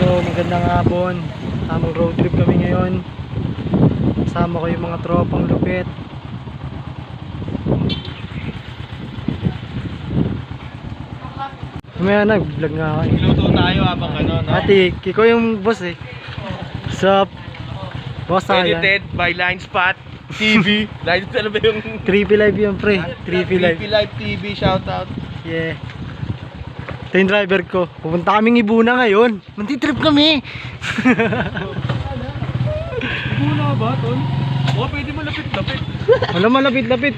So magandang hapon. Tamang road trip kami ngayon. Kasama ko yung mga tropang lupit. Mamaya nag-vlog nga ako. Luto tayo habang ano, no? Ate, Kiko yung boss eh. Sup? Boss tayo. Edited by Line Spot TV. Line ano ba yung Creepy live yun pre. Creepy live. Live TV, shoutout. Yeah. Ito yung driver ko. Pupunta kaming Ibuna ngayon. Mantitrip kami. Ibuna ba, Tol? O, pwede malapit-lapit. Wala malapit-lapit.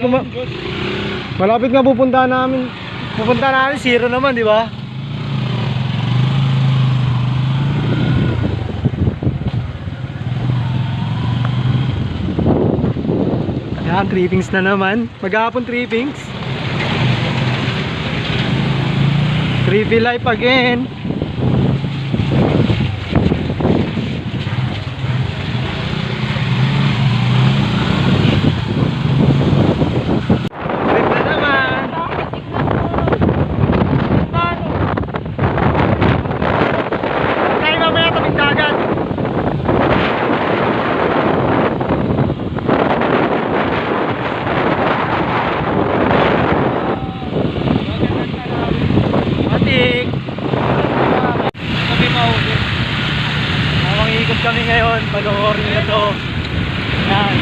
Malapit nga pupunta namin. Pupunta namin, zero naman, di ba? Yan, trippings na naman. Maghapon trippings. Trippy life again. Trip na naman. Tayo mamaya tabing dagat. Matik. Kami mahuli. Ikot kami ngayon. Pag-horny na to. Yan.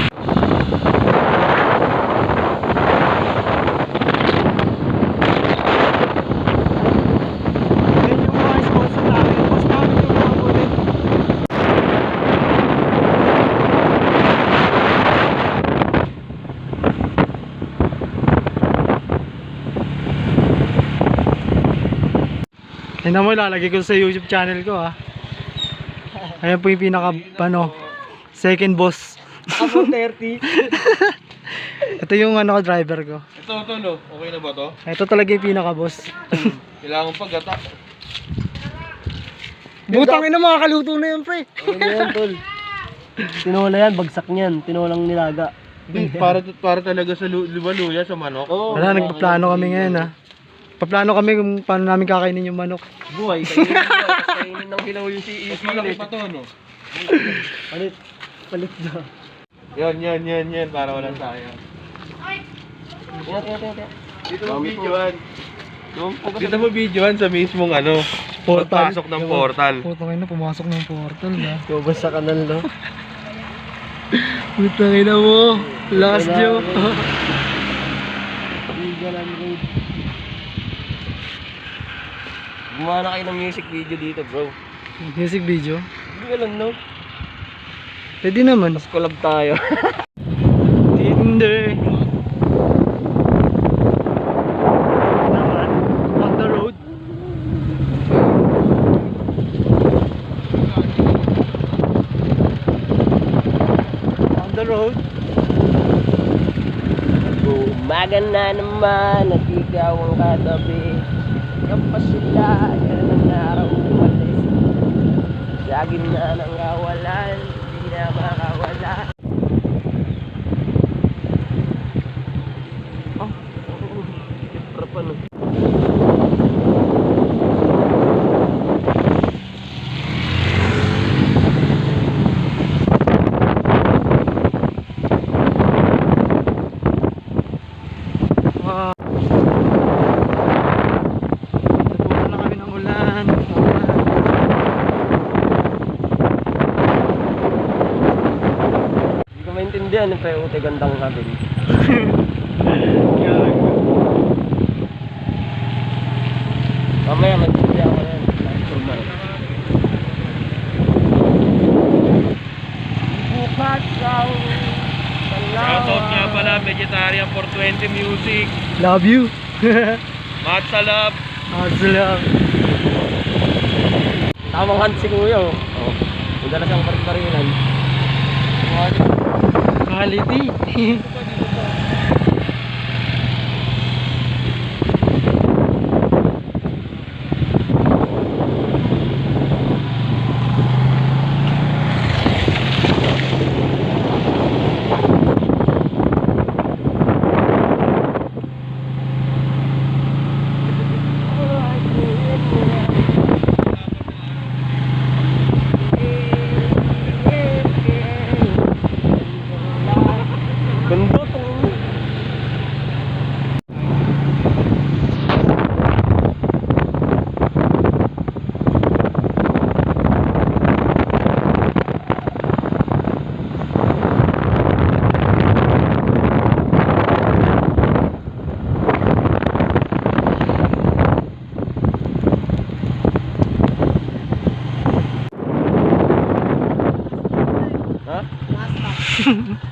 Yan yung mga sponsor namin. Boss namin yung mga bulit. Tignan mo, ilalagay ko sa YouTube channel ko ha. Ayan po yung pinaka, second boss. Ako 30. Ito yung driver ko. Ito, Tol, okay na ba to? Ito talaga yung pinaka boss. Kailangan pag-gata. Butang ina, makakaluto na yan pre. Ano yan, tol? Tinola yan, bagsak niyan. Tinolang nilaga. Para talaga sa luya sa manok. Oo. Wala, nagpaplano kami ngayon ha. Paplano kami kung paano namin kakainin yung manok. Buhay, kainin ng hilaw yung si Mas Isi. malaki pa to, no? Palit na. Yan. Para walang sayang. Yan. Dito mo videoan. Dito mo videoan sa mismong Portal. pagpasok ng portal. Putang ina, pumasok ng portal ha. Kubas sa kanal, no? Putang ina mo. Last joke. Legal road. Gumawa na kayo ng music video dito, bro. Music video. Hindi ka lang, no? Pwede naman. Mas collab tayo. Tinder. Naman. On the road. On the road. Umaga na naman at ikaw ang katabi. Kapasila, yan ang araw umalis. Sa gitna ng kawalan, di na makawala. Oh, siyempre pa no. Nagpupunta na kami ng ulan. Hindi ko maintindihan yung pre-ute gandang kabin. Mamaya maintindihan ko yan. Bukas daw. Shoutout nga pala, Vegetarian for 20 Music. Love you. Matsalab. Awesome. Tamang hunt si kuya, oh. Punta na siyang parin-parinan. Quality.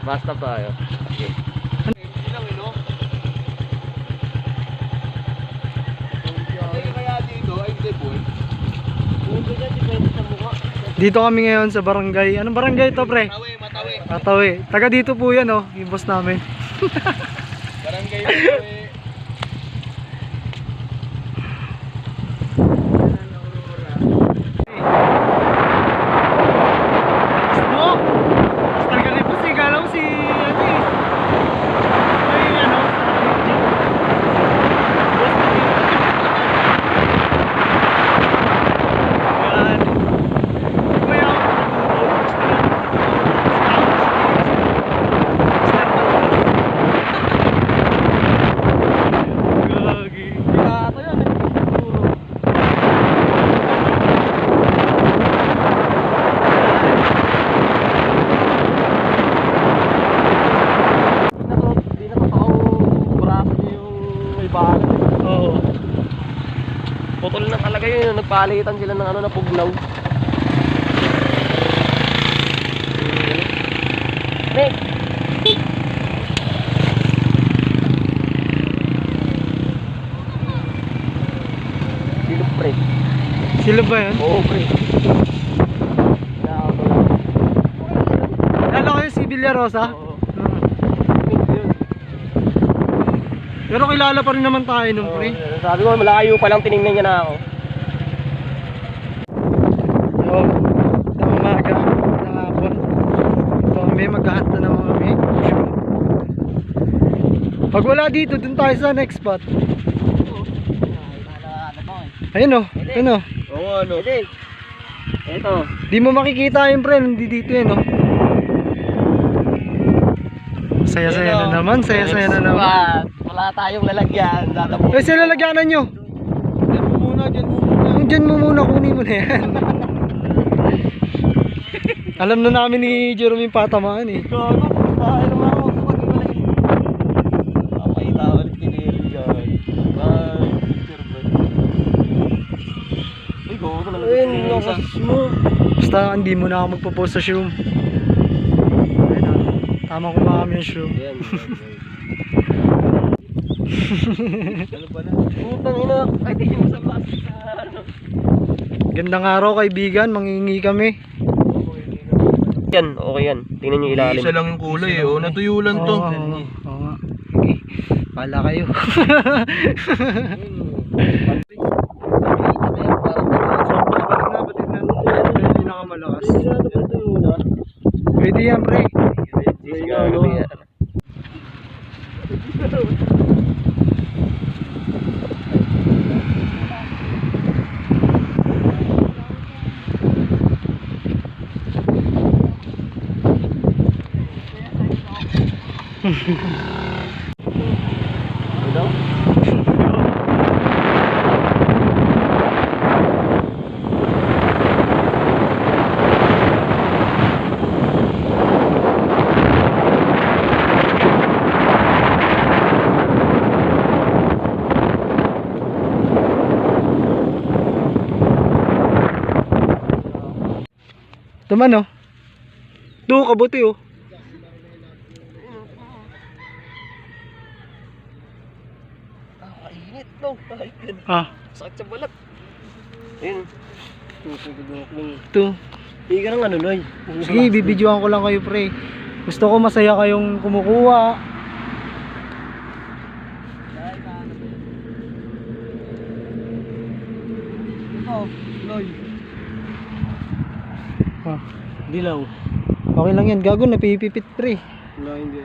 Basta tayo. Okay. Kaya dito, ay hindi po. Dito kami ngayon sa barangay. Anong barangay ito, pre? Matawi. Katawi. Taga dito po yan, oh. Yung boss namin. Barangay Matawi. Mo? Talaga rin po si Galaw si ano eh. Ay, ano? Yan. Kuya, Gagi. Ito yan. Di na totoong braso niya yung may balat. Oo. Putol na talaga yun. Nagpalitan sila ng ano na puglaw. Nick! Sino pre? Sila ba yan? Oo pre. Lalo kayo si Villarosa? Oo. Pero kilala pa rin naman tayo nung pre. Sabi ko malayo pa lang tinignan niya na ako. So, sa umaga, ng hapon. So, may maghahat na naman kami. Pag wala dito, dun tayo sa next spot. Ayun o, ayun o. Oo ano. Hindi. Ito. Di mo makikita yung pre, hindi dito yan o. Saya-saya na naman, saya-saya na naman. Wala tayong lalagyan. Dadabo. Eh, sila lagyanan nyo. Diyan mo muna. Diyan mo muna, kunin mo na yan. Alam na namin ni Jerome yung patamaan eh. Gago. Ay naman ako magpapag-iwalay. Papakita ulit kinili yan. Ay, picture ba? Ay, gago na lang. Ay, nilakas mo. Basta hindi mo na ako magpo-post sa shroom. Ayun o. Tama kumama yung shroom. Yan. Ano ba na? Putang ina. Ay, di mo sa bus. Gandang araw kaibigan, mangingi kami. Yan, okay yan. Tingnan nyo ilalim. Isa lang yung kulay eh. Oh, natuyulan to. Oo nga. Okay. Pala kayo. Pwede yan pre. Tuman oh. Doon kabuti oh. Init no. Ah, Sakit sa balat. Ayun. ito. Hindi ka nang ano noy. Sige, bibidyoan ko lang kayo pre. Gusto ko masaya kayong kumukuha. Ito, noy. Ah, Dilaw. okay lang yan. Gago, napipipit pre. Wala, hindi.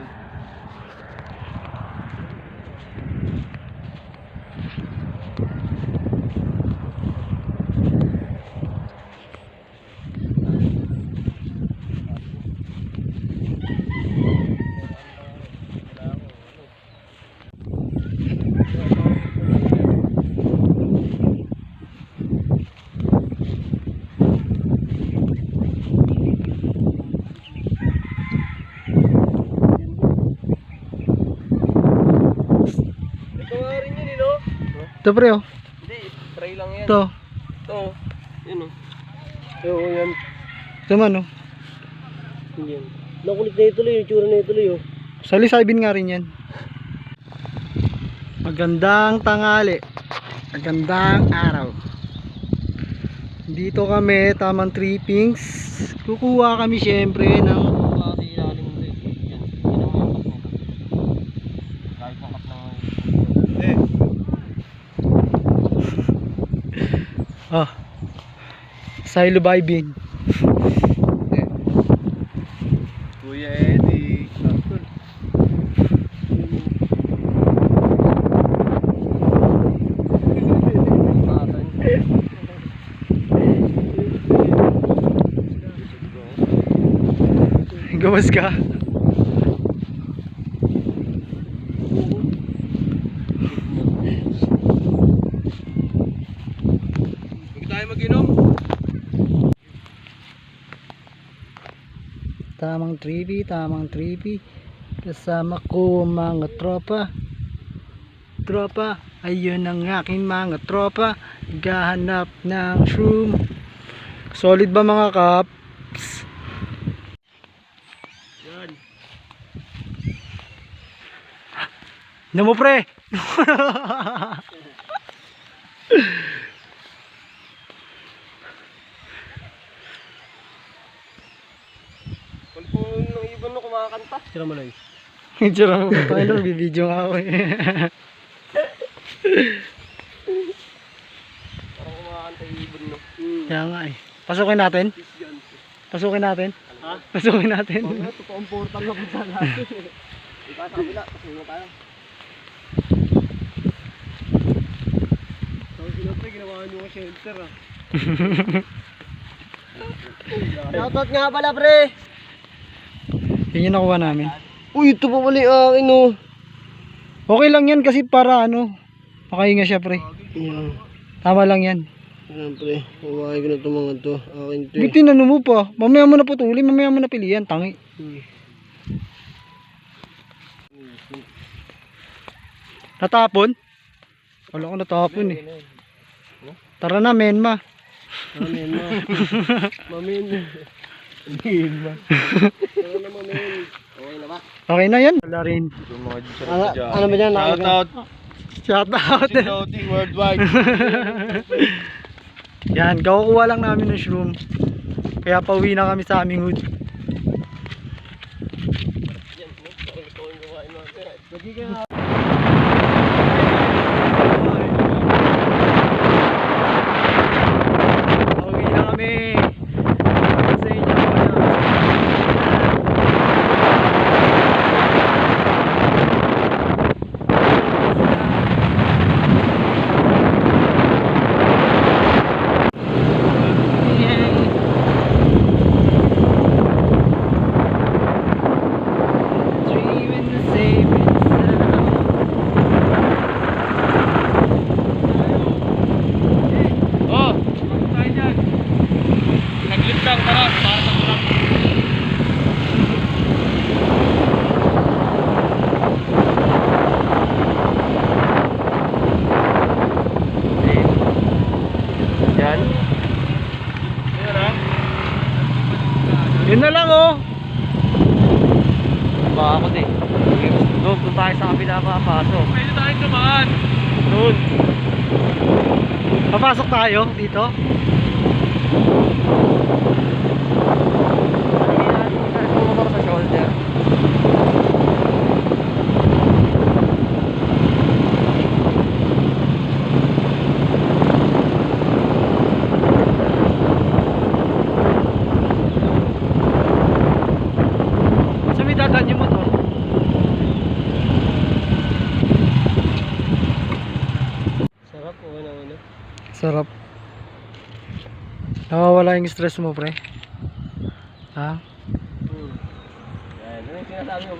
Ito pre oh. Hindi, try lang yan. Ito. Ito. Yun o. Oo, yan. Ito man oh. Yan. Nakulit na ituloy, yung tsura na ituloy oh. Salisibin nga rin yan. Magandang tanghali. Magandang araw. Dito kami, tamang trippings. Kukuha kami syempre ng silobibing. Kuya Eddie. Gawas ka. Huwag tayo mag-inom. Tamang trippy. Kasama ko ang mga tropa. Ayun ang aking mga tropa. Naghahanap ng shroom. Solid ba mga kaps? Yan. Namo pre. Kung nung ibon mo kumakanta. Tira mo lang. Tira mo. Paano bibidyo nga ako eh. Parang kumakanta yung ibon mo. Kaya nga eh. Pasukin natin? Pasukin natin? Ha? Pasukin natin. Totoong portal na punta natin. Ika sa kabila, pasukin mo tayo. Tapos sila pre, ginawa nyo ka shelter ah. Shoutout nga pala pre. Yun yung nakuha namin. Uy, ito pa pala yung akin oh. Okay lang yan kasi para ano, makahinga siya pre. Yeah. Tama lang yan. Siyempre, huwain ko na itong mga to. Akin to eh. Bitin ano mo pa. Mamaya mo na putuli, mamaya mo na pilihan. Tangi. Natapon? Wala ko natapon eh. Tara na, menma. Mamin mo. Mamin mo. Mamin mo. Ano na mamin? Okay na ba? Okay na yan. Wala rin. Yung mga Ano ba dyan? Shout out. Shout out. Loading worldwide. Yan, kakukuha lang namin ng shroom. Kaya pauwi na kami sa aming hood. Pauwi na kami. Sa inyo. Oh, tayo dyan. Nag-lift lang, tara, para sa tulak. Yan. Ayan ha. Yun na lang oh. Baka ako din. Doon tayo sa kabila makapasok. Pwede tayong dumaan. Doon. Papasok tayo dito. Motor sa shoulder. Sa may dadaan yung motor. Sarap o ano. Sarap. Nawawala yung stress mo pre. Ha? Yan. Ano yung sinasabi mo?